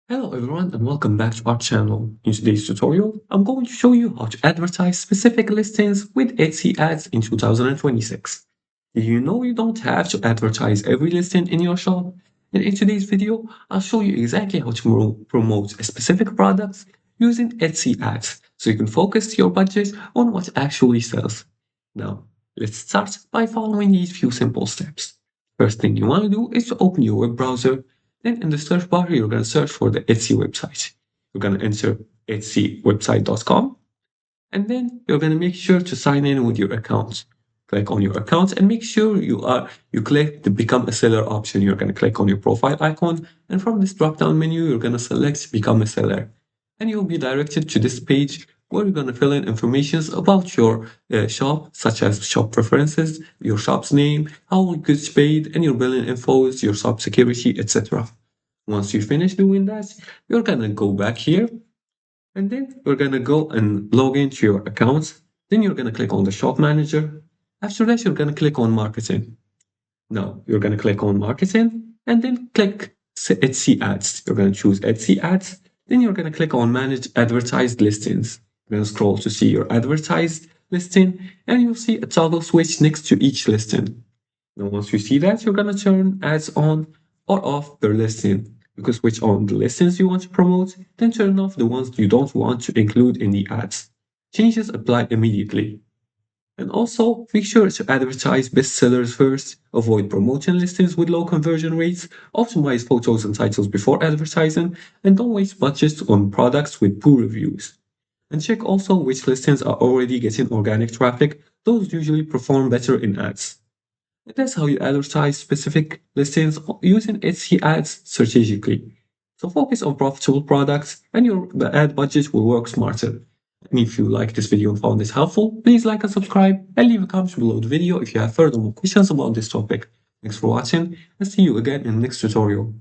Hello everyone and welcome back to our channel. In today's tutorial, I'm going to show you how to advertise specific listings with Etsy ads in 2026. Did you know you don't have to advertise every listing in your shop? And in today's video, I'll show you exactly how to promote a specific product using Etsy ads so you can focus your budget on what actually sells. Now, let's start by following these few simple steps. First thing you want to do is to open your web browser. Then in the search bar, you're going to search for the Etsy website. You're going to enter etsywebsite.com, and then you're going to make sure to sign in with your account. Click on your account and make sure you click the become a seller option. You're going to click on your profile icon, and from this drop down menu, you're going to select become a seller. And you'll be directed to this page where you're going to fill in information about your shop, such as shop preferences, your shop's name, how it gets paid, and your billing infos, your shop security, etc. Once you finish doing that, you're going to go back here and then you're going to go and log into your account. Then you're going to click on the shop manager. After that, you're going to click on marketing. Now you're going to click on marketing and then click Etsy ads. You're going to choose Etsy ads. Then you're going to click on manage advertised listings. You're going to scroll to see your advertised listing and you'll see a toggle switch next to each listing. Now, once you see that, you're going to turn ads on or off per listing. You can switch on the listings you want to promote, then turn off the ones you don't want to include in the ads. Changes apply immediately. And also, make sure to advertise bestsellers first, avoid promoting listings with low conversion rates, optimize photos and titles before advertising, and don't waste budgets on products with poor reviews. And check also which listings are already getting organic traffic, those usually perform better in ads. And that's how you advertise specific listings using Etsy ads strategically. So focus on profitable products and your ad budget will work smarter. And if you like this video and found this helpful, please like and subscribe and leave a comment below the video if you have further more questions about this topic. Thanks for watching and see you again in the next tutorial.